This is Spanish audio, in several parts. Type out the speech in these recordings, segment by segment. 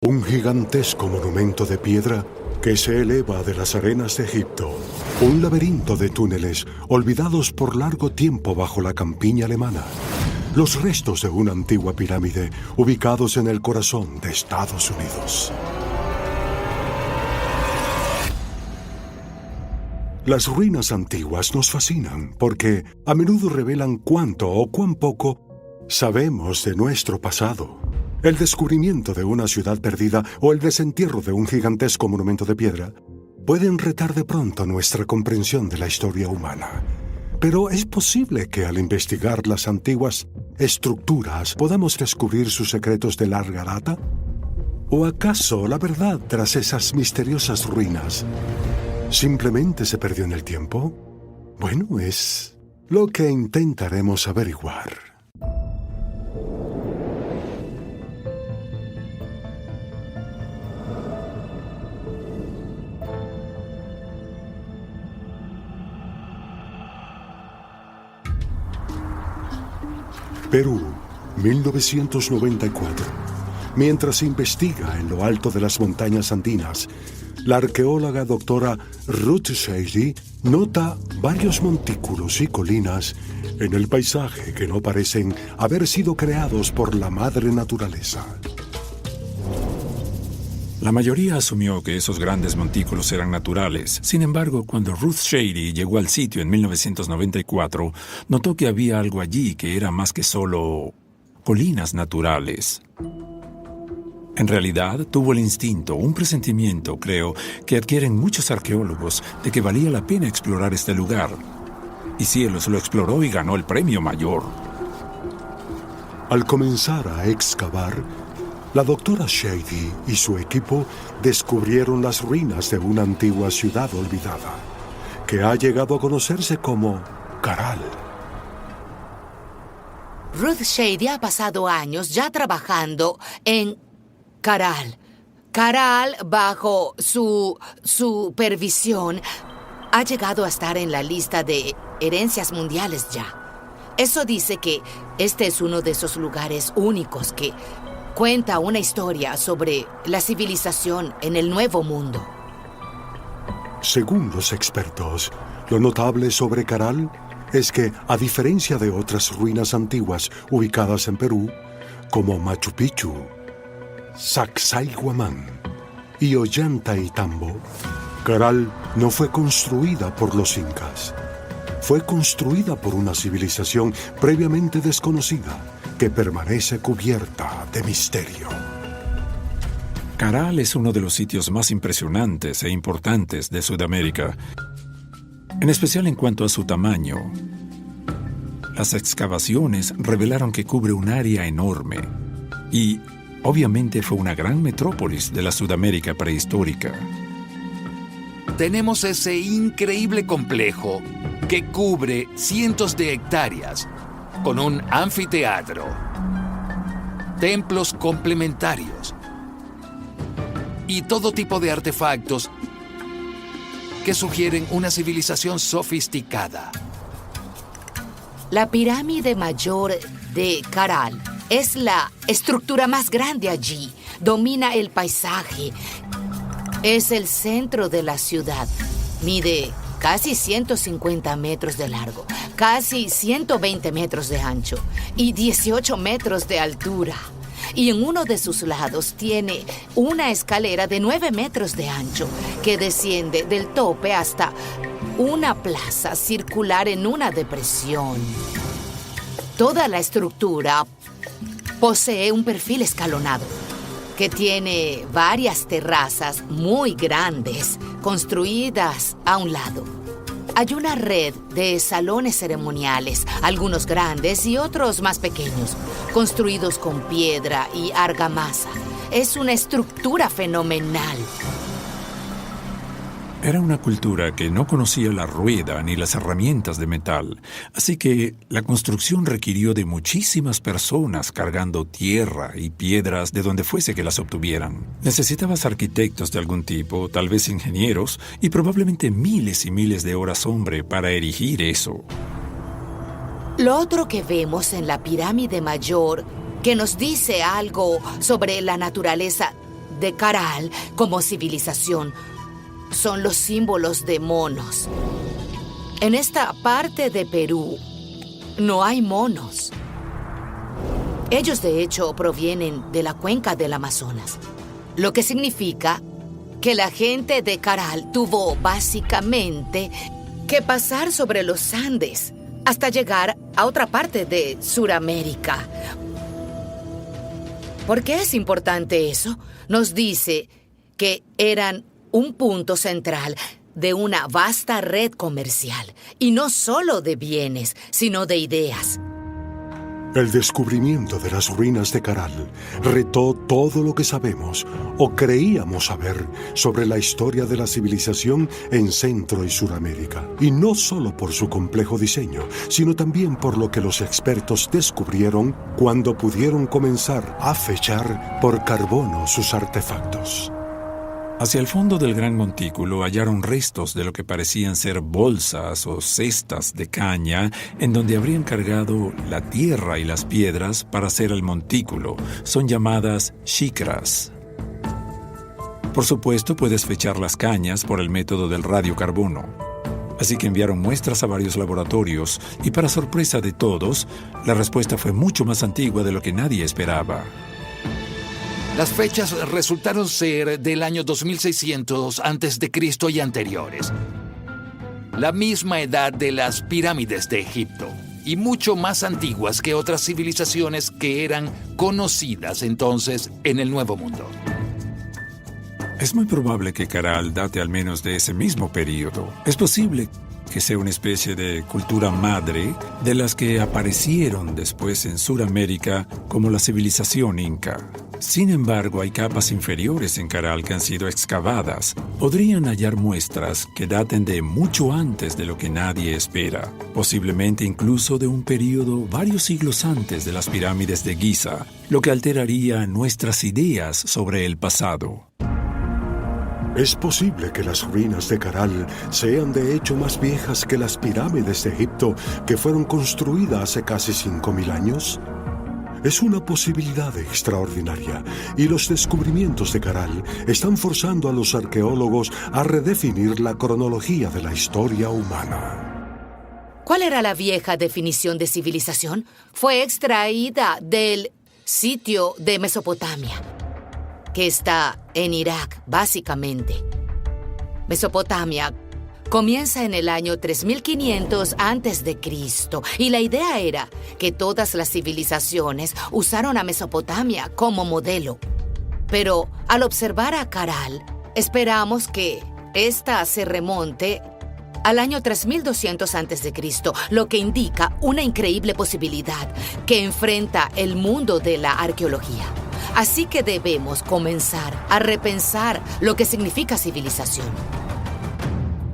Un gigantesco monumento de piedra que se eleva de las arenas de Egipto. Un laberinto de túneles olvidados por largo tiempo bajo la campiña alemana. Los restos de una antigua pirámide ubicados en el corazón de Estados Unidos. Las ruinas antiguas nos fascinan porque a menudo revelan cuánto o cuán poco sabemos de nuestro pasado. El descubrimiento de una ciudad perdida o el desentierro de un gigantesco monumento de piedra pueden retar de pronto nuestra comprensión de la historia humana. Pero ¿es posible que al investigar las antiguas estructuras podamos descubrir sus secretos de larga data? ¿O acaso la verdad tras esas misteriosas ruinas simplemente se perdió en el tiempo? Bueno, es lo que intentaremos averiguar. Perú, 1994. Mientras investiga en lo alto de las montañas andinas, la arqueóloga doctora Ruth Shady nota varios montículos y colinas en el paisaje que no parecen haber sido creados por la madre naturaleza. La mayoría asumió que esos grandes montículos eran naturales. Sin embargo, cuando Ruth Shady llegó al sitio en 1994, notó que había algo allí que era más que solo colinas naturales. En realidad, tuvo el instinto, un presentimiento, creo, que adquieren muchos arqueólogos de que valía la pena explorar este lugar. Y Cielos lo exploró y ganó el premio mayor. Al comenzar a excavar, la doctora Shady y su equipo descubrieron las ruinas de una antigua ciudad olvidada, que ha llegado a conocerse como Caral. Ruth Shady ha pasado años ya trabajando en Caral. Caral, bajo su supervisión, ha llegado a estar en la lista de herencias mundiales ya. Eso dice que este es uno de esos lugares únicos que cuenta una historia sobre la civilización en el Nuevo Mundo. Según los expertos, lo notable sobre Caral es que, a diferencia de otras ruinas antiguas ubicadas en Perú, como Machu Picchu, Sacsayhuamán y Ollantaytambo, Caral no fue construida por los incas. Fue construida por una civilización previamente desconocida que permanece cubierta de misterio. Caral es uno de los sitios más impresionantes e importantes de Sudamérica, en especial en cuanto a su tamaño. Las excavaciones revelaron que cubre un área enorme y, obviamente, fue una gran metrópolis de la Sudamérica prehistórica. Tenemos ese increíble complejo que cubre cientos de hectáreas, con un anfiteatro, templos complementarios y todo tipo de artefactos que sugieren una civilización sofisticada. La pirámide mayor de Caral es la estructura más grande allí. Domina el paisaje. Es el centro de la ciudad. Mide casi 150 metros de largo, casi 120 metros de ancho y 18 metros de altura. Y en uno de sus lados tiene una escalera de 9 metros de ancho que desciende del tope hasta una plaza circular en una depresión. Toda la estructura posee un perfil escalonado que tiene varias terrazas muy grandes construidas a un lado. Hay una red de salones ceremoniales, algunos grandes y otros más pequeños, construidos con piedra y argamasa. Es una estructura fenomenal. Era una cultura que no conocía la rueda ni las herramientas de metal, así que la construcción requirió de muchísimas personas cargando tierra y piedras de donde fuese que las obtuvieran. Necesitabas arquitectos de algún tipo, tal vez ingenieros, y probablemente miles y miles de horas hombre para erigir eso. Lo otro que vemos en la pirámide mayor, que nos dice algo sobre la naturaleza de Caral como civilización son los símbolos de monos. En esta parte de Perú no hay monos. Ellos, de hecho, provienen de la cuenca del Amazonas, lo que significa que la gente de Caral tuvo básicamente que pasar sobre los Andes hasta llegar a otra parte de Sudamérica. ¿Por qué es importante eso? Nos dice que eran un punto central de una vasta red comercial, y no solo de bienes, sino de ideas. El descubrimiento de las ruinas de Caral retó todo lo que sabemos o creíamos saber sobre la historia de la civilización en Centro y Suramérica. Y no solo por su complejo diseño, sino también por lo que los expertos descubrieron cuando pudieron comenzar a fechar por carbono sus artefactos. Hacia el fondo del gran montículo hallaron restos de lo que parecían ser bolsas o cestas de caña en donde habrían cargado la tierra y las piedras para hacer el montículo. Son llamadas xicras. Por supuesto, puedes fechar las cañas por el método del radiocarbono. Así que enviaron muestras a varios laboratorios y, para sorpresa de todos, la respuesta fue mucho más antigua de lo que nadie esperaba. Las fechas resultaron ser del año 2600 a.C. y anteriores. La misma edad de las pirámides de Egipto, y mucho más antiguas que otras civilizaciones que eran conocidas entonces en el Nuevo Mundo. Es muy probable que Caral date al menos de ese mismo período. Es posible que sea una especie de cultura madre de las que aparecieron después en Sudamérica como la civilización inca. Sin embargo, hay capas inferiores en Caral que han sido excavadas. Podrían hallar muestras que daten de mucho antes de lo que nadie espera, posiblemente incluso de un período varios siglos antes de las pirámides de Giza, lo que alteraría nuestras ideas sobre el pasado. Es posible que las ruinas de Caral sean de hecho más viejas que las pirámides de Egipto, que fueron construidas hace casi 5.000 años. Es una posibilidad extraordinaria, y los descubrimientos de Caral están forzando a los arqueólogos a redefinir la cronología de la historia humana. ¿Cuál era la vieja definición de civilización? Fue extraída del sitio de Mesopotamia, que está en Irak, básicamente. Mesopotamia comienza en el año 3500 a.C. y la idea era que todas las civilizaciones usaron a Mesopotamia como modelo. Pero al observar a Caral, esperamos que esta se remonte al año 3200 a.C., lo que indica una increíble posibilidad que enfrenta el mundo de la arqueología. Así que debemos comenzar a repensar lo que significa civilización.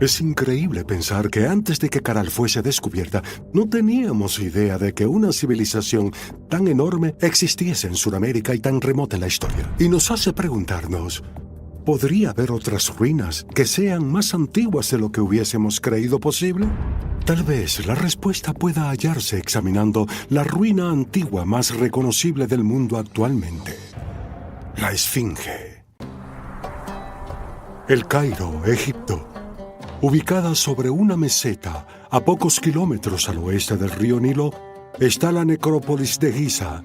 Es increíble pensar que antes de que Caral fuese descubierta, no teníamos idea de que una civilización tan enorme existiese en Sudamérica y tan remota en la historia. Y nos hace preguntarnos, ¿podría haber otras ruinas que sean más antiguas de lo que hubiésemos creído posible? Tal vez la respuesta pueda hallarse examinando la ruina antigua más reconocible del mundo actualmente, la Esfinge. El Cairo, Egipto. Ubicada sobre una meseta a pocos kilómetros al oeste del río Nilo, está la necrópolis de Giza,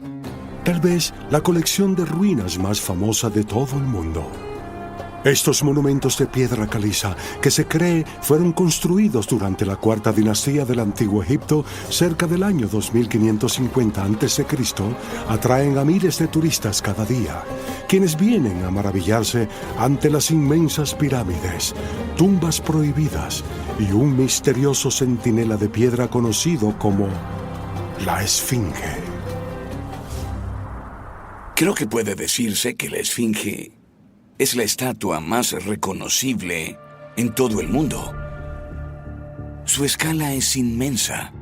tal vez la colección de ruinas más famosa de todo el mundo. Estos monumentos de piedra caliza, que se cree fueron construidos durante la cuarta dinastía del Antiguo Egipto, cerca del año 2550 a.C., atraen a miles de turistas cada día, quienes vienen a maravillarse ante las inmensas pirámides, tumbas prohibidas y un misterioso centinela de piedra conocido como la Esfinge. Creo que puede decirse que la Esfinge es la estatua más reconocible en todo el mundo. Su escala es inmensa,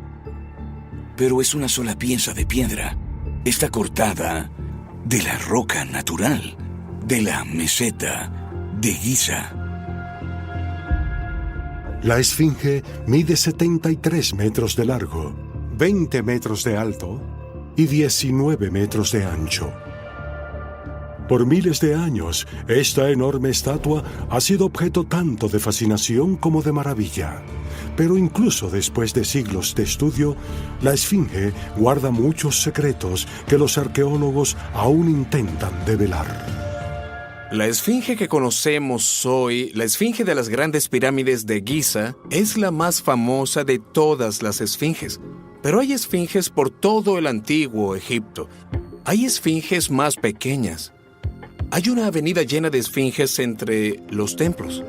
pero es una sola pieza de piedra. Está cortada de la roca natural, de la meseta de Giza. La Esfinge mide 73 metros de largo, 20 metros de alto y 19 metros de ancho. Por miles de años, esta enorme estatua ha sido objeto tanto de fascinación como de maravilla. Pero incluso después de siglos de estudio, la Esfinge guarda muchos secretos que los arqueólogos aún intentan develar. La esfinge que conocemos hoy, la esfinge de las grandes pirámides de Giza, es la más famosa de todas las esfinges. Pero hay esfinges por todo el antiguo Egipto. Hay esfinges más pequeñas. Hay una avenida llena de esfinges entre los templos.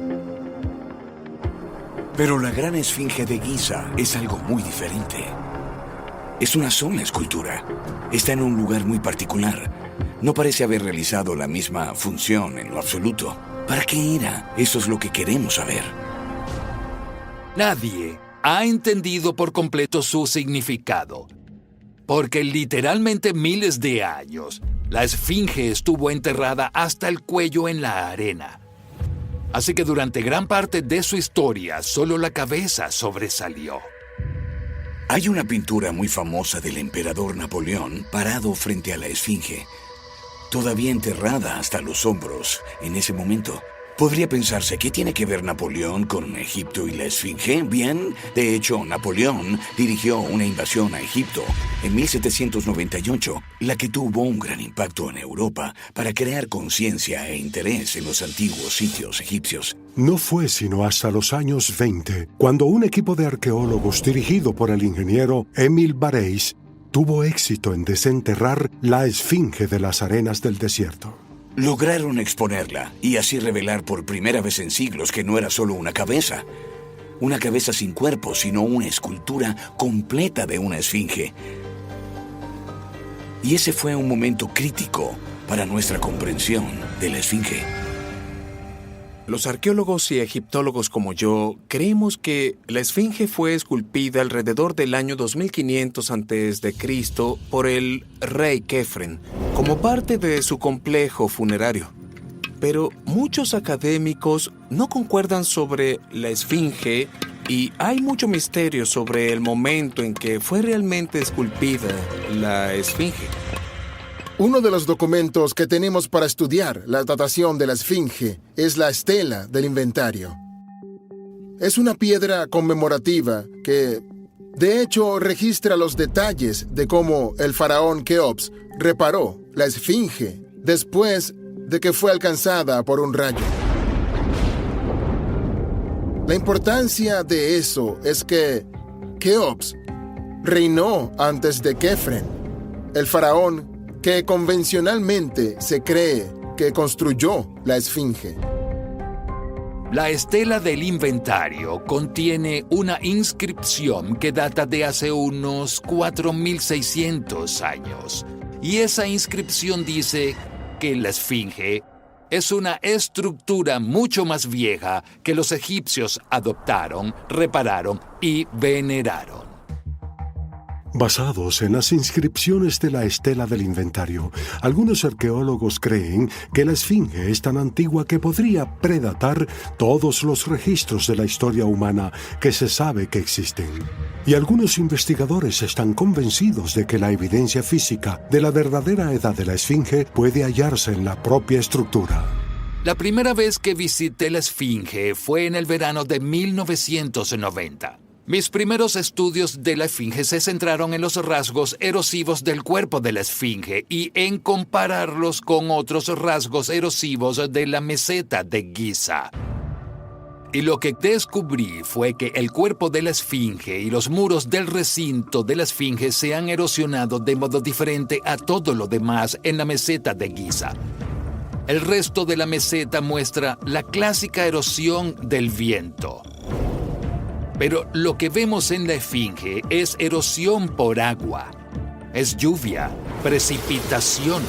Pero la gran esfinge de Giza es algo muy diferente. Es una sola escultura. Está en un lugar muy particular. No parece haber realizado la misma función en lo absoluto. ¿Para qué era? Eso es lo que queremos saber. Nadie ha entendido por completo su significado, porque literalmente miles de años, la esfinge estuvo enterrada hasta el cuello en la arena. Así que durante gran parte de su historia, solo la cabeza sobresalió. Hay una pintura muy famosa del emperador Napoleón parado frente a la esfinge, todavía enterrada hasta los hombros en ese momento. Podría pensarse, ¿qué tiene que ver Napoleón con Egipto y la esfinge? Bien, de hecho, Napoleón dirigió una invasión a Egipto en 1798, la que tuvo un gran impacto en Europa para crear conciencia e interés en los antiguos sitios egipcios. No fue sino hasta los años 20, cuando un equipo de arqueólogos dirigido por el ingeniero Émile Barés tuvo éxito en desenterrar la esfinge de las arenas del desierto. Lograron exponerla y así revelar por primera vez en siglos que no era solo una cabeza sin cuerpo, sino una escultura completa de una esfinge. Y ese fue un momento crítico para nuestra comprensión de la esfinge. Los arqueólogos y egiptólogos como yo creemos que la esfinge fue esculpida alrededor del año 2500 a.C. por el rey Kefren, como parte de su complejo funerario. Pero muchos académicos no concuerdan sobre la esfinge y hay mucho misterio sobre el momento en que fue realmente esculpida la esfinge. Uno de los documentos que tenemos para estudiar la datación de la esfinge es la estela del inventario. Es una piedra conmemorativa que, de hecho, registra los detalles de cómo el faraón Keops reparó la esfinge después de que fue alcanzada por un rayo. La importancia de eso es que Keops reinó antes de Kefren, el faraón que convencionalmente se cree que construyó la esfinge. La estela del inventario contiene una inscripción que data de hace unos 4.600 años. Y esa inscripción dice que la esfinge es una estructura mucho más vieja que los egipcios adoptaron, repararon y veneraron. Basados en las inscripciones de la estela del inventario, algunos arqueólogos creen que la esfinge es tan antigua que podría predatar todos los registros de la historia humana que se sabe que existen. Y algunos investigadores están convencidos de que la evidencia física de la verdadera edad de la esfinge puede hallarse en la propia estructura. La primera vez que visité la esfinge fue en el verano de 1990. Mis primeros estudios de la esfinge se centraron en los rasgos erosivos del cuerpo de la esfinge y en compararlos con otros rasgos erosivos de la meseta de Giza. Y lo que descubrí fue que el cuerpo de la esfinge y los muros del recinto de la esfinge se han erosionado de modo diferente a todo lo demás en la meseta de Giza. El resto de la meseta muestra la clásica erosión del viento. Pero lo que vemos en la esfinge es erosión por agua. Es lluvia, precipitación.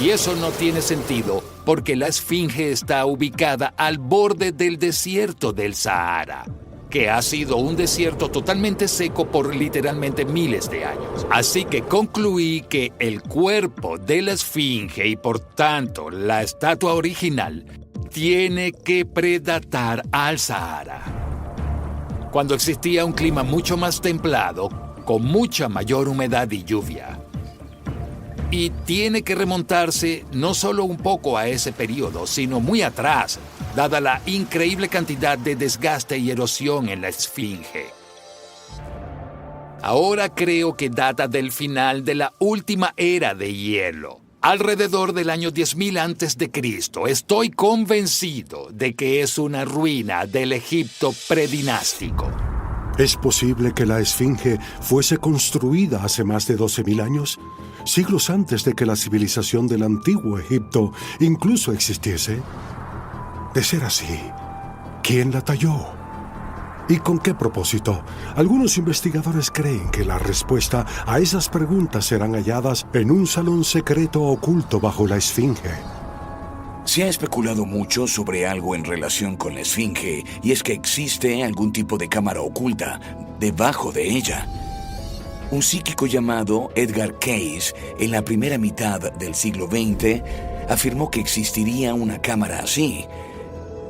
Y eso no tiene sentido porque la esfinge está ubicada al borde del desierto del Sahara, que ha sido un desierto totalmente seco por literalmente miles de años. Así que concluí que el cuerpo de la esfinge y por tanto la estatua original tiene que predatar al Sahara, cuando existía un clima mucho más templado, con mucha mayor humedad y lluvia. Y tiene que remontarse no solo un poco a ese periodo, sino muy atrás, dada la increíble cantidad de desgaste y erosión en la Esfinge. Ahora creo que data del final de la última era de hielo. Alrededor del año 10.000 a.C., estoy convencido de que es una ruina del Egipto predinástico. ¿Es posible que la Esfinge fuese construida hace más de 12.000 años? Siglos antes de que la civilización del antiguo Egipto incluso existiese. De ser así, ¿quién la talló? ¿Y con qué propósito? Algunos investigadores creen que la respuesta a esas preguntas serán halladas en un salón secreto oculto bajo la Esfinge. Se ha especulado mucho sobre algo en relación con la Esfinge, y es que existe algún tipo de cámara oculta debajo de ella. Un psíquico llamado Edgar Cayce, en la primera mitad del siglo XX, afirmó que existiría una cámara así,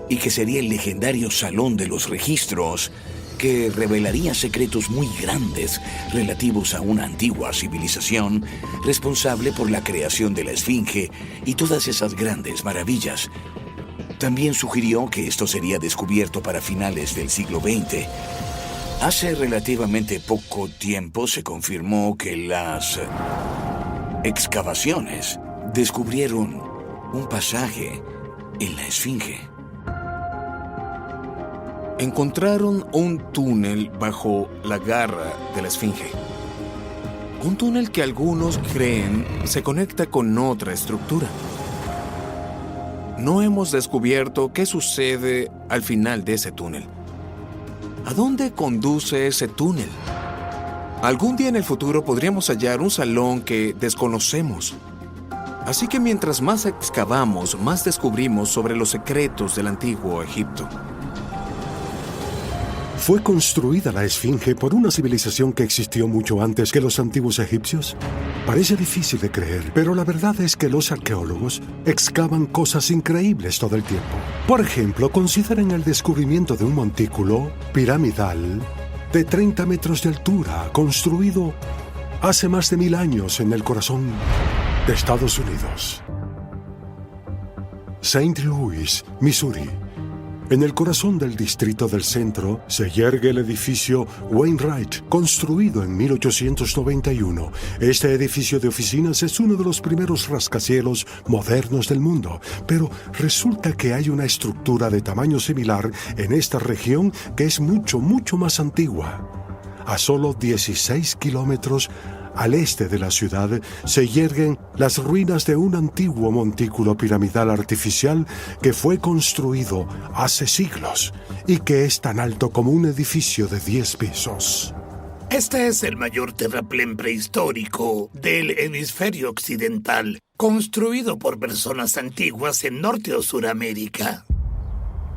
y que sería el legendario Salón de los Registros, que revelaría secretos muy grandes relativos a una antigua civilización responsable por la creación de la Esfinge y todas esas grandes maravillas. También sugirió que esto sería descubierto para finales del siglo XX. Hace relativamente poco tiempo se confirmó que las excavaciones descubrieron un pasaje en la Esfinge. Encontraron un túnel bajo la garra de la Esfinge. Un túnel que algunos creen se conecta con otra estructura. No hemos descubierto qué sucede al final de ese túnel. ¿A dónde conduce ese túnel? Algún día en el futuro podríamos hallar un salón que desconocemos. Así que mientras más excavamos, más descubrimos sobre los secretos del antiguo Egipto. ¿Fue construida la Esfinge por una civilización que existió mucho antes que los antiguos egipcios? Parece difícil de creer, pero la verdad es que los arqueólogos excavan cosas increíbles todo el tiempo. Por ejemplo, consideren el descubrimiento de un montículo piramidal de 30 metros de altura, construido hace más de 1000 años en el corazón de Estados Unidos. St. Louis, Missouri. En el corazón del distrito del centro se yergue el edificio Wainwright, construido en 1891. Este edificio de oficinas es uno de los primeros rascacielos modernos del mundo, pero resulta que hay una estructura de tamaño similar en esta región que es mucho más antigua. A solo 16 kilómetros al este de la ciudad se yerguen las ruinas de un antiguo montículo piramidal artificial que fue construido hace siglos y que es tan alto como un edificio de 10 pisos. Este es el mayor terraplén prehistórico del hemisferio occidental, construido por personas antiguas en Norte o Suramérica.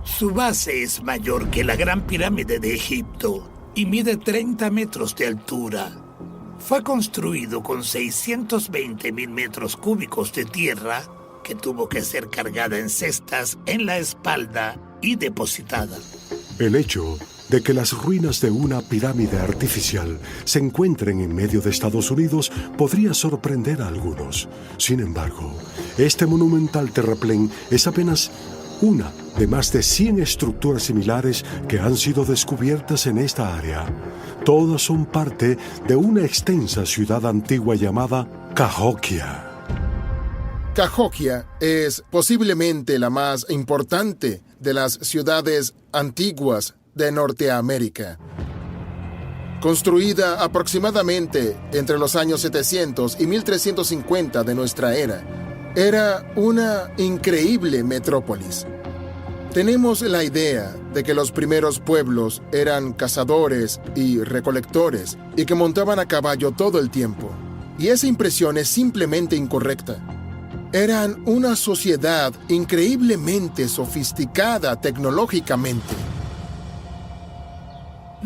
Su base es mayor que la Gran Pirámide de Egipto y mide 30 metros de altura. Fue construido con 620.000 metros cúbicos de tierra que tuvo que ser cargada en cestas en la espalda y depositada. El hecho de que las ruinas de una pirámide artificial se encuentren en medio de Estados Unidos podría sorprender a algunos. Sin embargo, este monumental terraplén es apenas una de más de 100 estructuras similares que han sido descubiertas en esta área. Todas son parte de una extensa ciudad antigua llamada Cahokia. Cahokia es posiblemente la más importante de las ciudades antiguas de Norteamérica. Construida aproximadamente entre los años 700 y 1350 de nuestra era, era una increíble metrópolis. Tenemos la idea de que los primeros pueblos eran cazadores y recolectores y que montaban a caballo todo el tiempo. Y esa impresión es simplemente incorrecta. Eran una sociedad increíblemente sofisticada tecnológicamente.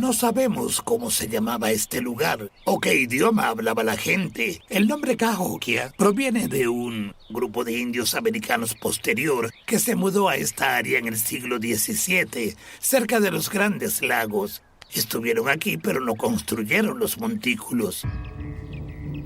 No sabemos cómo se llamaba este lugar o qué idioma hablaba la gente. El nombre Cahokia proviene de un grupo de indios americanos posterior que se mudó a esta área en el siglo XVII, cerca de los Grandes Lagos. Estuvieron aquí, pero no construyeron los montículos.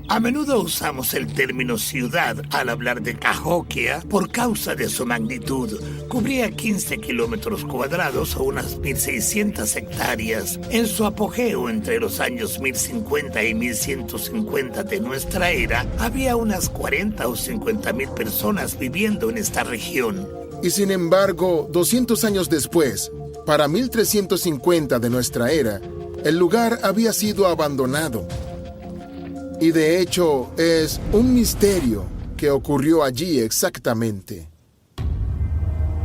A menudo usamos el término ciudad al hablar de Cahokia por causa de su magnitud. Cubría 15 kilómetros cuadrados o unas 1.600 hectáreas. En su apogeo entre los años 1050 y 1150 de nuestra era, había unas 40 o 50.000 personas viviendo en esta región. Y sin embargo, 200 años después, para 1350 de nuestra era, el lugar había sido abandonado. Y de hecho, es un misterio qué ocurrió allí exactamente.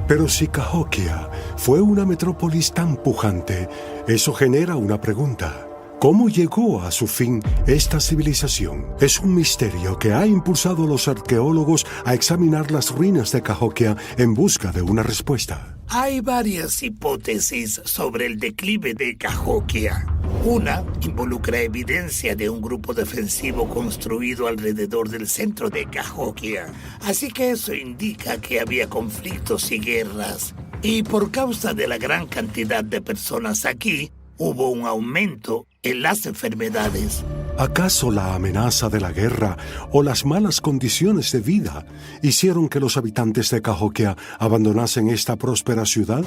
Pero si Cahokia fue una metrópolis tan pujante, eso genera una pregunta. ¿Cómo llegó a su fin esta civilización? Es un misterio que ha impulsado a los arqueólogos a examinar las ruinas de Cahokia en busca de una respuesta. Hay varias hipótesis sobre el declive de Cahokia. Una involucra evidencia de un grupo defensivo construido alrededor del centro de Cahokia. Así que eso indica que había conflictos y guerras. Y por causa de la gran cantidad de personas aquí, hubo un aumento en las enfermedades. ¿Acaso la amenaza de la guerra o las malas condiciones de vida hicieron que los habitantes de Cahokia abandonasen esta próspera ciudad?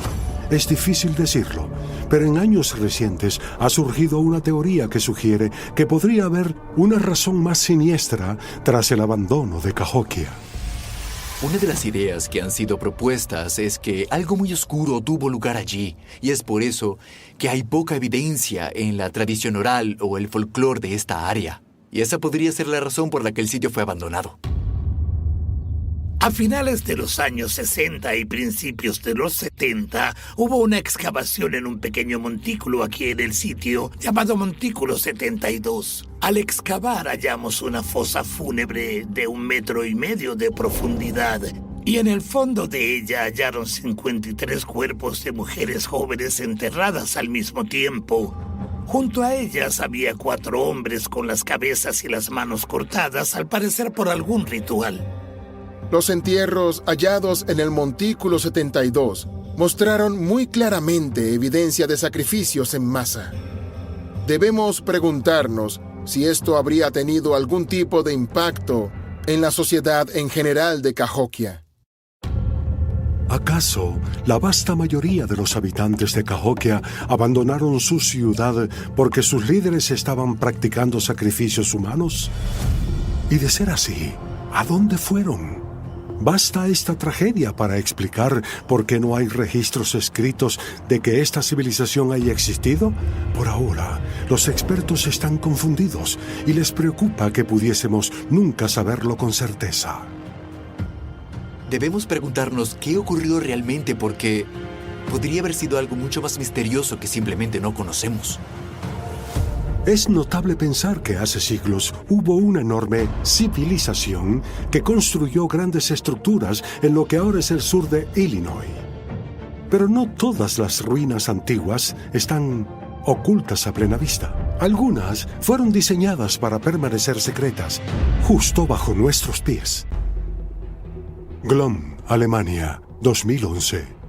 Es difícil decirlo, pero en años recientes ha surgido una teoría que sugiere que podría haber una razón más siniestra tras el abandono de Cahokia. Una de las ideas que han sido propuestas es que algo muy oscuro tuvo lugar allí, y es por eso que hay poca evidencia en la tradición oral o el folclore de esta área. Y esa podría ser la razón por la que el sitio fue abandonado. A finales de los años 60 y principios de los 70, hubo una excavación en un pequeño montículo aquí en el sitio, llamado Montículo 72. Al excavar hallamos una fosa fúnebre de 1,5 metros de profundidad, y en el fondo de ella hallaron 53 cuerpos de mujeres jóvenes enterradas al mismo tiempo. Junto a ellas había 4 hombres con las cabezas y las manos cortadas, al parecer por algún ritual. Los entierros hallados en el Montículo 72 mostraron muy claramente evidencia de sacrificios en masa. Debemos preguntarnos si esto habría tenido algún tipo de impacto en la sociedad en general de Cahokia. ¿Acaso la vasta mayoría de los habitantes de Cahokia abandonaron su ciudad porque sus líderes estaban practicando sacrificios humanos? Y de ser así, ¿a dónde fueron? ¿Basta esta tragedia para explicar por qué no hay registros escritos de que esta civilización haya existido? Por ahora, los expertos están confundidos y les preocupa que pudiésemos nunca saberlo con certeza. Debemos preguntarnos qué ocurrió realmente porque podría haber sido algo mucho más misterioso que simplemente no conocemos. Es notable pensar que hace siglos hubo una enorme civilización que construyó grandes estructuras en lo que ahora es el sur de Illinois. Pero no todas las ruinas antiguas están ocultas a plena vista. Algunas fueron diseñadas para permanecer secretas, justo bajo nuestros pies. Glom, Alemania, 2011.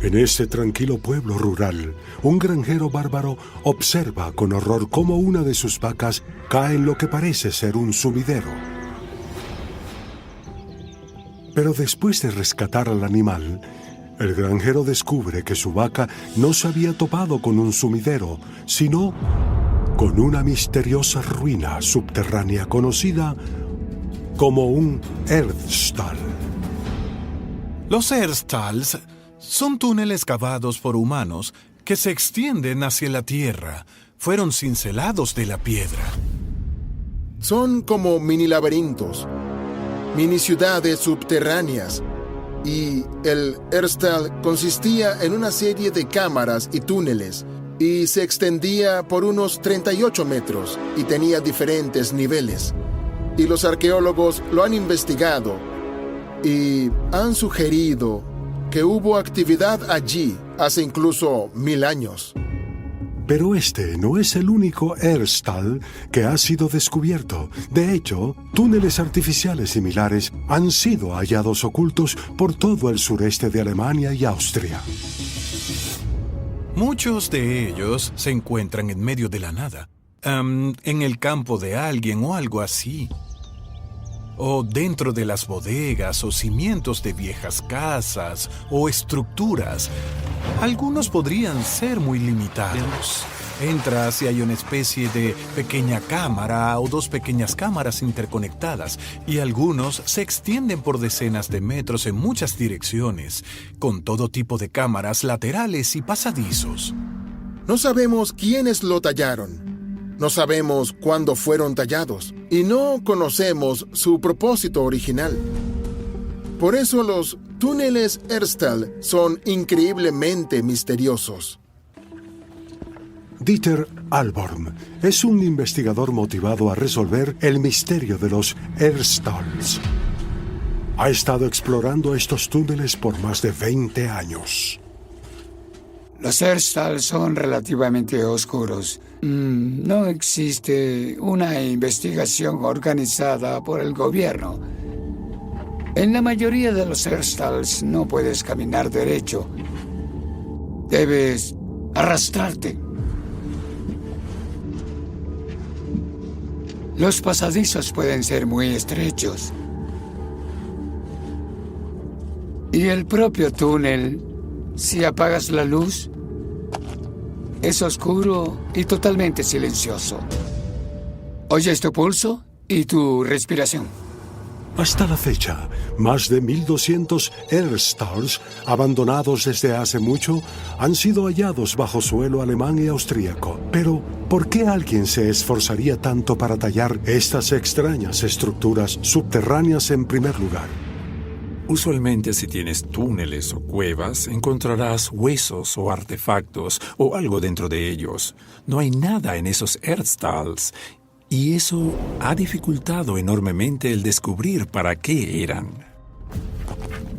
En este tranquilo pueblo rural, un granjero bárbaro observa con horror cómo una de sus vacas cae en lo que parece ser un sumidero. Pero después de rescatar al animal, el granjero descubre que su vaca no se había topado con un sumidero, sino con una misteriosa ruina subterránea conocida como un Erdstall. Los Erdstalls son túneles cavados por humanos que se extienden hacia la tierra. Fueron cincelados de la piedra. Son como mini laberintos, mini ciudades subterráneas. Y el Erdstall consistía en una serie de cámaras y túneles y se extendía por unos 38 metros y tenía diferentes niveles. Y los arqueólogos lo han investigado y han sugerido que hubo actividad allí hace incluso 1000 años. Pero este no es el único Erdstall que ha sido descubierto. De hecho, túneles artificiales similares han sido hallados ocultos por todo el sureste de Alemania y Austria. Muchos de ellos se encuentran en medio de la nada. en el campo de alguien o algo así. O dentro de las bodegas o cimientos de viejas casas o estructuras. Algunos podrían ser muy limitados. Entras y hay una especie de pequeña cámara o dos pequeñas cámaras interconectadas, y algunos se extienden por decenas de metros en muchas direcciones, con todo tipo de cámaras laterales y pasadizos. No sabemos quiénes lo tallaron. No sabemos cuándo fueron tallados y no conocemos su propósito original. Por eso los túneles Herstal son increíblemente misteriosos. Dieter Alborn es un investigador motivado a resolver el misterio de los Herstals. Ha estado explorando estos túneles por más de 20 años. Los Herstal son relativamente oscuros. No existe una investigación organizada por el gobierno. En la mayoría de los Herstals no puedes caminar derecho. Debes arrastrarte. Los pasadizos pueden ser muy estrechos. Y el propio túnel, si apagas la luz, es oscuro y totalmente silencioso. Oyes tu pulso y tu respiración. Hasta la fecha, más de 1.200 Herstals, abandonados desde hace mucho, han sido hallados bajo suelo alemán y austríaco. Pero, ¿por qué alguien se esforzaría tanto para tallar estas extrañas estructuras subterráneas en primer lugar? Usualmente, si tienes túneles o cuevas, encontrarás huesos o artefactos o algo dentro de ellos. No hay nada en esos Herstals, y eso ha dificultado enormemente el descubrir para qué eran.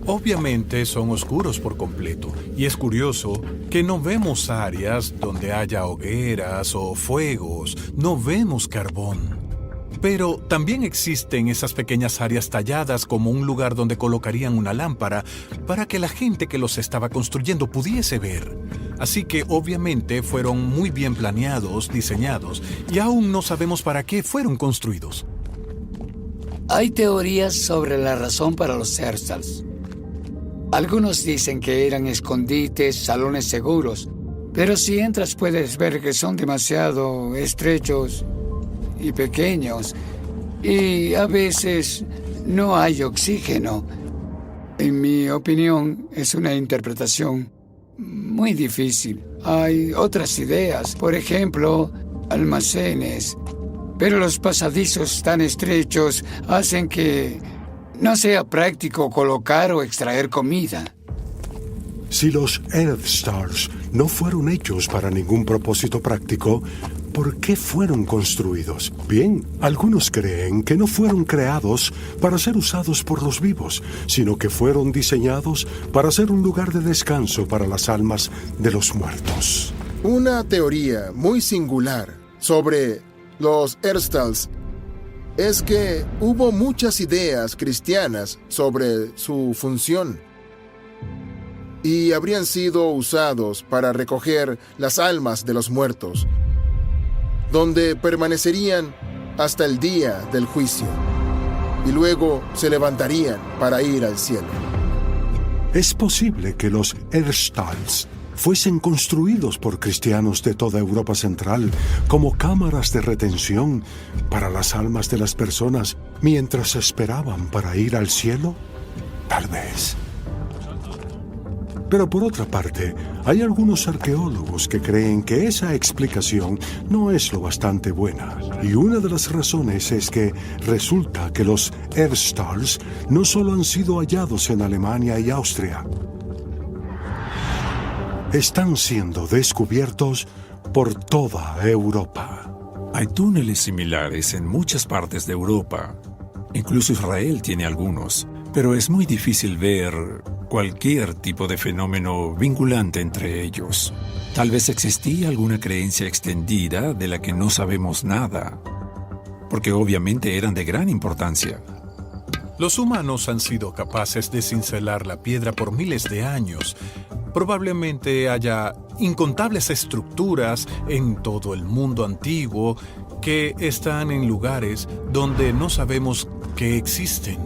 Obviamente son oscuros por completo, y es curioso que no vemos áreas donde haya hogueras o fuegos, no vemos carbón. Pero también existen esas pequeñas áreas talladas como un lugar donde colocarían una lámpara para que la gente que los estaba construyendo pudiese ver. Así que obviamente fueron muy bien planeados, diseñados, y aún no sabemos para qué fueron construidos. Hay teorías sobre la razón para los Herstals. Algunos dicen que eran escondites, salones seguros, pero si entras puedes ver que son demasiado estrechos y pequeños, y a veces no hay oxígeno. En mi opinión, es una interpretación muy difícil. Hay otras ideas, por ejemplo, almacenes, pero los pasadizos tan estrechos hacen que no sea práctico colocar o extraer comida. Si los Herstals no fueron hechos para ningún propósito práctico, ¿por qué fueron construidos? Bien, algunos creen que no fueron creados para ser usados por los vivos, sino que fueron diseñados para ser un lugar de descanso para las almas de los muertos. Una teoría muy singular sobre los Herstals es que hubo muchas ideas cristianas sobre su función y habrían sido usados para recoger las almas de los muertos, donde permanecerían hasta el día del juicio, y luego se levantarían para ir al cielo. Es posible que los Herstals fuesen construidos por cristianos de toda Europa Central como cámaras de retención para las almas de las personas mientras esperaban para ir al cielo. Tal vez. Pero por otra parte, hay algunos arqueólogos que creen que esa explicación no es lo bastante buena. Y una de las razones es que resulta que los Herstals no solo han sido hallados en Alemania y Austria, están siendo descubiertos por toda Europa. Hay túneles similares en muchas partes de Europa. Incluso Israel tiene algunos. Pero es muy difícil ver cualquier tipo de fenómeno vinculante entre ellos. Tal vez existía alguna creencia extendida de la que no sabemos nada, porque obviamente eran de gran importancia. Los humanos han sido capaces de cincelar la piedra por miles de años. Probablemente haya incontables estructuras en todo el mundo antiguo que están en lugares donde no sabemos que existen.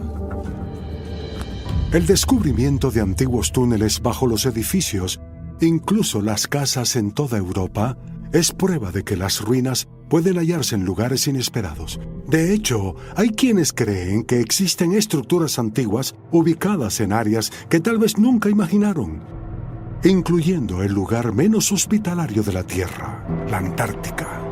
El descubrimiento de antiguos túneles bajo los edificios, incluso las casas en toda Europa, es prueba de que las ruinas pueden hallarse en lugares inesperados. De hecho, hay quienes creen que existen estructuras antiguas ubicadas en áreas que tal vez nunca imaginaron, incluyendo el lugar menos hospitalario de la Tierra, la Antártica.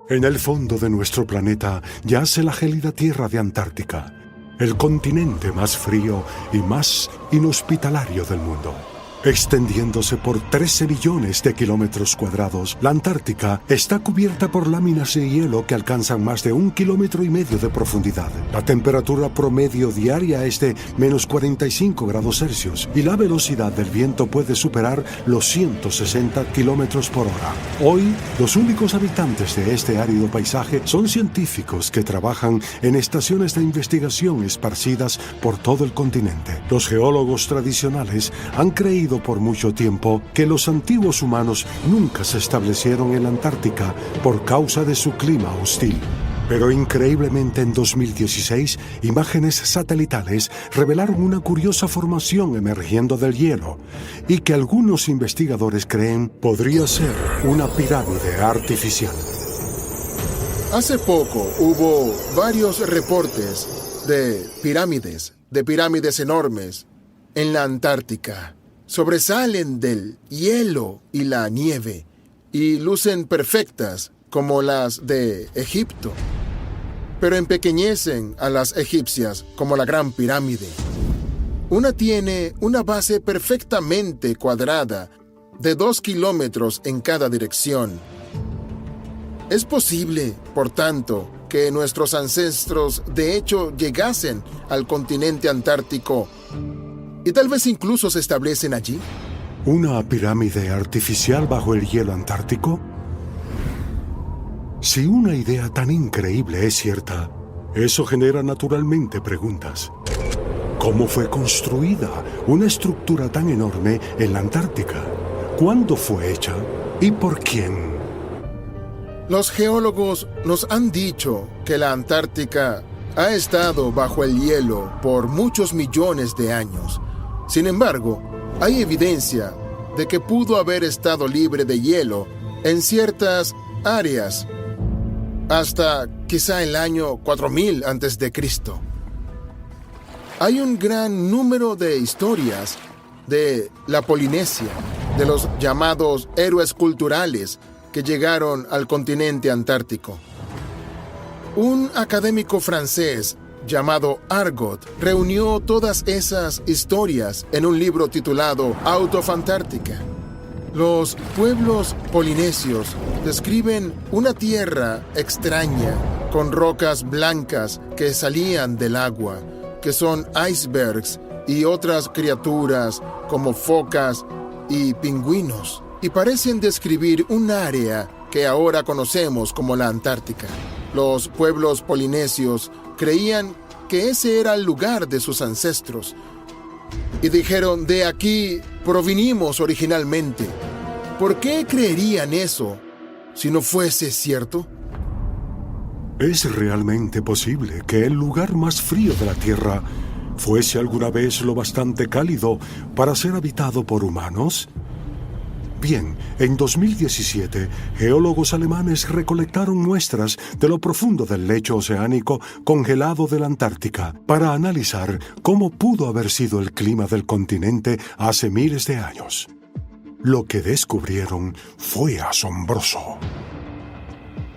En el fondo de nuestro planeta yace la gélida tierra de Antártica, el continente más frío y más inhospitalario del mundo. Extendiéndose por 13 billones de kilómetros cuadrados, la Antártica está cubierta por láminas de hielo que alcanzan más de 1,5 kilómetros de profundidad. La temperatura promedio diaria es de menos 45 grados Celsius y la velocidad del viento puede superar los 160 kilómetros por hora. Hoy, los únicos habitantes de este árido paisaje son científicos que trabajan en estaciones de investigación esparcidas por todo el continente. Los geólogos tradicionales han creído por mucho tiempo que los antiguos humanos nunca se establecieron en la Antártica por causa de su clima hostil. Pero increíblemente en 2016, imágenes satelitales revelaron una curiosa formación emergiendo del hielo y que algunos investigadores creen podría ser una pirámide artificial. Hace poco hubo varios reportes de pirámides enormes en la Antártica. Sobresalen del hielo y la nieve y lucen perfectas como las de Egipto, pero empequeñecen a las egipcias como la Gran Pirámide. Una tiene una base perfectamente cuadrada de 2 kilómetros en cada dirección. Es posible, por tanto, que nuestros ancestros de hecho llegasen al continente antártico y tal vez incluso se establecen allí. ¿Una pirámide artificial bajo el hielo antártico? Si una idea tan increíble es cierta, eso genera naturalmente preguntas. ¿Cómo fue construida una estructura tan enorme en la Antártica? ¿Cuándo fue hecha? ¿Y por quién? Los geólogos nos han dicho que la Antártica ha estado bajo el hielo por muchos millones de años. Sin embargo, hay evidencia de que pudo haber estado libre de hielo en ciertas áreas hasta quizá el año 4000 a.C. Hay un gran número de historias de la Polinesia, de los llamados héroes culturales que llegaron al continente antártico. Un académico francés llamado Argot reunió todas esas historias en un libro titulado Out of Antarctica. Los pueblos polinesios describen una tierra extraña con rocas blancas que salían del agua, que son icebergs y otras criaturas como focas y pingüinos, y parecen describir un área que ahora conocemos como la Antártica. Los pueblos polinesios creían que ese era el lugar de sus ancestros y dijeron: de aquí provinimos originalmente. ¿Por qué creerían eso si no fuese cierto? ¿Es realmente posible que el lugar más frío de la Tierra fuese alguna vez lo bastante cálido para ser habitado por humanos? Bien, en 2017, geólogos alemanes recolectaron muestras de lo profundo del lecho oceánico congelado de la Antártica para analizar cómo pudo haber sido el clima del continente hace miles de años. Lo que descubrieron fue asombroso.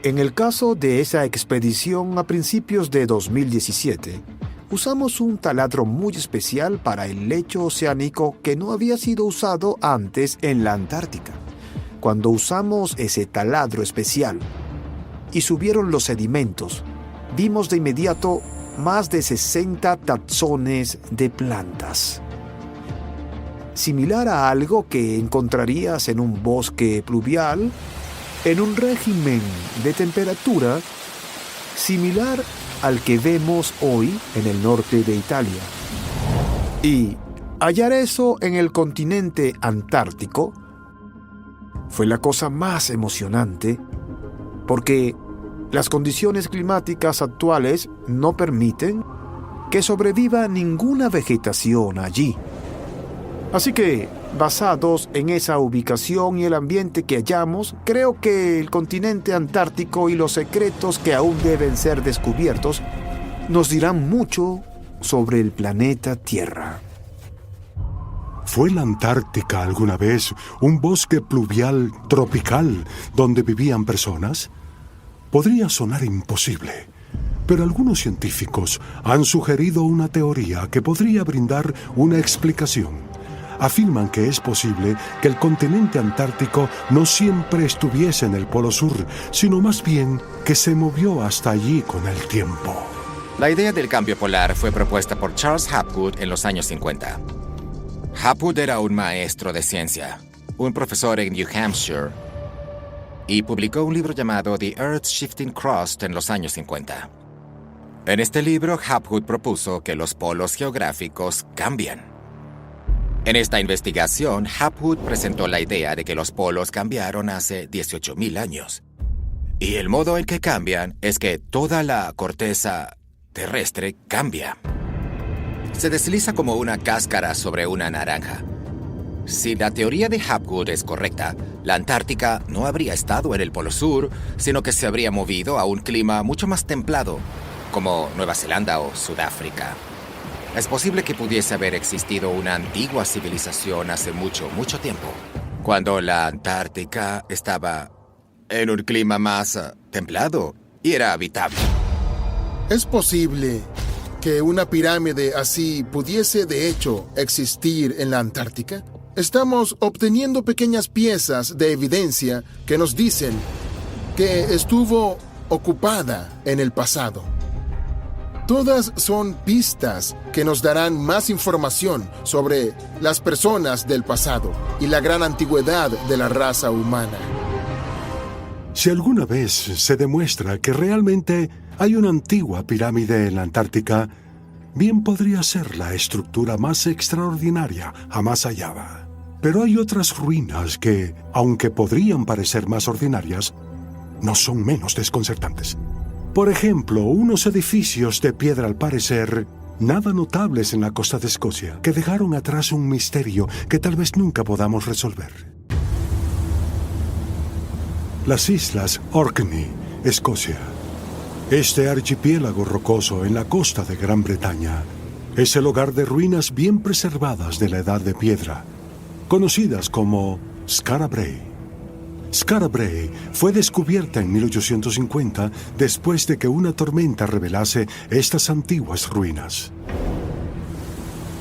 En el caso de esa expedición a principios de 2017, usamos un taladro muy especial para el lecho oceánico que no había sido usado antes en la Antártica. Cuando usamos ese taladro especial y subieron los sedimentos, vimos de inmediato más de 60 tazones de plantas. Similar a algo que encontrarías en un bosque pluvial, en un régimen de temperatura similar al que vemos hoy en el norte de Italia. Y hallar eso en el continente antártico fue la cosa más emocionante porque las condiciones climáticas actuales no permiten que sobreviva ninguna vegetación allí. Así que, basados en esa ubicación y el ambiente que hallamos, creo que el continente antártico y los secretos que aún deben ser descubiertos nos dirán mucho sobre el planeta Tierra. ¿Fue la Antártica alguna vez un bosque pluvial tropical donde vivían personas? Podría sonar imposible, pero algunos científicos han sugerido una teoría que podría brindar una explicación. Afirman que es posible que el continente antártico no siempre estuviese en el Polo Sur, sino más bien que se movió hasta allí con el tiempo. La idea del cambio polar fue propuesta por Charles Hapgood en los años 50. Hapgood era un maestro de ciencia, un profesor en New Hampshire, y publicó un libro llamado The Earth's Shifting Crust en los años 50. En este libro, Hapgood propuso que los polos geográficos cambian. En esta investigación, Hapgood presentó la idea de que los polos cambiaron hace 18.000 años. Y el modo en que cambian es que toda la corteza terrestre cambia. Se desliza como una cáscara sobre una naranja. Si la teoría de Hapgood es correcta, la Antártica no habría estado en el Polo Sur, sino que se habría movido a un clima mucho más templado, como Nueva Zelanda o Sudáfrica. Es posible que pudiese haber existido una antigua civilización hace mucho, mucho tiempo, cuando la Antártica estaba en un clima más templado y era habitable. ¿Es posible que una pirámide así pudiese de hecho existir en la Antártica? Estamos obteniendo pequeñas piezas de evidencia que nos dicen que estuvo ocupada en el pasado. Todas son pistas que nos darán más información sobre las personas del pasado y la gran antigüedad de la raza humana. Si alguna vez se demuestra que realmente hay una antigua pirámide en la Antártica, bien podría ser la estructura más extraordinaria jamás hallada. Pero hay otras ruinas que, aunque podrían parecer más ordinarias, no son menos desconcertantes. Por ejemplo, unos edificios de piedra al parecer nada notables en la costa de Escocia, que dejaron atrás un misterio que tal vez nunca podamos resolver. Las islas Orkney, Escocia. Este archipiélago rocoso en la costa de Gran Bretaña es el hogar de ruinas bien preservadas de la Edad de Piedra, conocidas como Skara Brae. Skara Brae fue descubierta en 1850 después de que una tormenta revelase estas antiguas ruinas.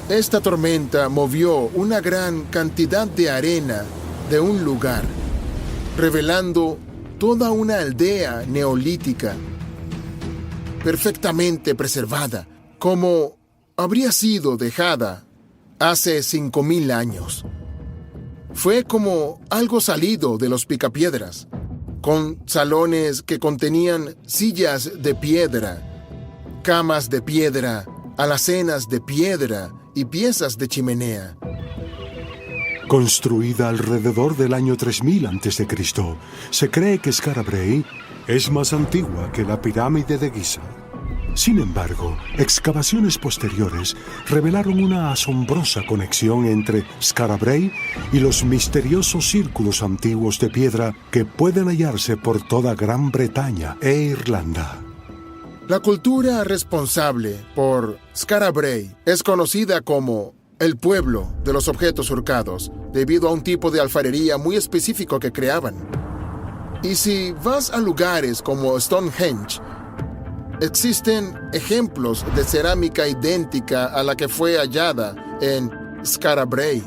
Esta tormenta movió una gran cantidad de arena de un lugar, revelando toda una aldea neolítica perfectamente preservada, como habría sido dejada hace 5.000 años. Fue como algo salido de los Picapiedras, con salones que contenían sillas de piedra, camas de piedra, alacenas de piedra y piezas de chimenea. Construida alrededor del año 3000 a.C., se cree que Skara Brae es más antigua que la pirámide de Giza. Sin embargo, excavaciones posteriores revelaron una asombrosa conexión entre Skara Brae y los misteriosos círculos antiguos de piedra que pueden hallarse por toda Gran Bretaña e Irlanda. La cultura responsable por Skara Brae es conocida como el pueblo de los objetos surcados, debido a un tipo de alfarería muy específico que creaban. Y si vas a lugares como Stonehenge, existen ejemplos de cerámica idéntica a la que fue hallada en Skara Brae.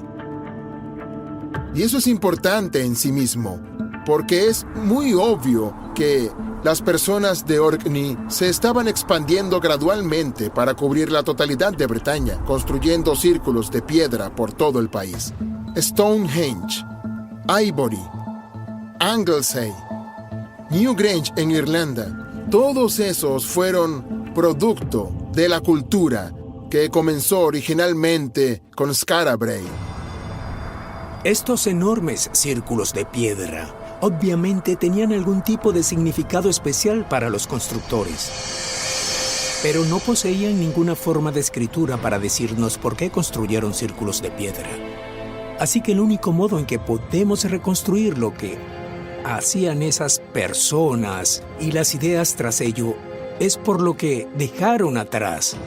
Y eso es importante en sí mismo, porque es muy obvio que las personas de Orkney se estaban expandiendo gradualmente para cubrir la totalidad de Bretaña, construyendo círculos de piedra por todo el país. Stonehenge, Ivory, Anglesey, Newgrange en Irlanda, todos esos fueron producto de la cultura que comenzó originalmente con Skara Brae. Estos enormes círculos de piedra obviamente tenían algún tipo de significado especial para los constructores, pero no poseían ninguna forma de escritura para decirnos por qué construyeron círculos de piedra. Así que el único modo en que podemos reconstruir lo que hacían esas personas y las ideas tras ello es por lo que dejaron atrás.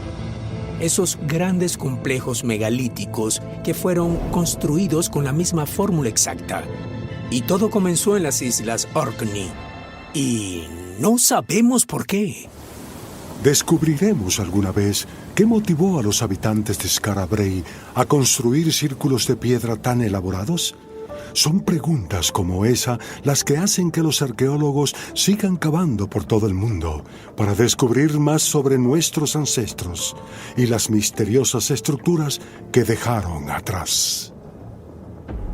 Esos grandes complejos megalíticos que fueron construidos con la misma fórmula exacta. Y todo comenzó en las Islas Orkney. Y no sabemos por qué. ¿Descubriremos alguna vez qué motivó a los habitantes de Skara Brae a construir círculos de piedra tan elaborados? Son preguntas como esa las que hacen que los arqueólogos sigan cavando por todo el mundo para descubrir más sobre nuestros ancestros y las misteriosas estructuras que dejaron atrás.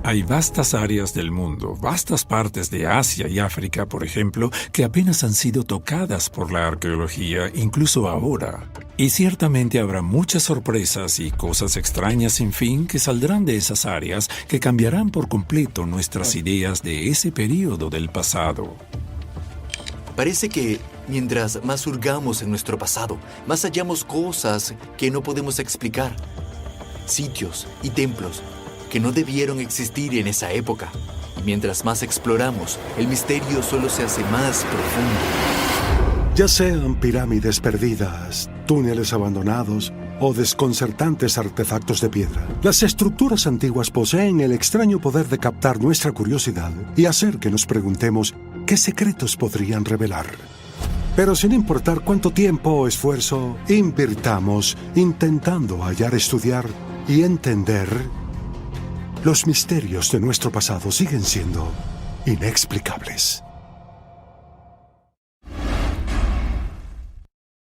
Hay vastas áreas del mundo, vastas partes de Asia y África, por ejemplo, que apenas han sido tocadas por la arqueología, incluso ahora. Y ciertamente habrá muchas sorpresas y cosas extrañas sin fin que saldrán de esas áreas que cambiarán por completo nuestras ideas de ese período del pasado. Parece que mientras más hurgamos en nuestro pasado, más hallamos cosas que no podemos explicar. Sitios y templos que no debieron existir en esa época. Y mientras más exploramos, el misterio solo se hace más profundo. Ya sean pirámides perdidas, túneles abandonados o desconcertantes artefactos de piedra, las estructuras antiguas poseen el extraño poder de captar nuestra curiosidad y hacer que nos preguntemos qué secretos podrían revelar. Pero sin importar cuánto tiempo o esfuerzo invirtamos intentando hallar, estudiar y entender, los misterios de nuestro pasado siguen siendo inexplicables.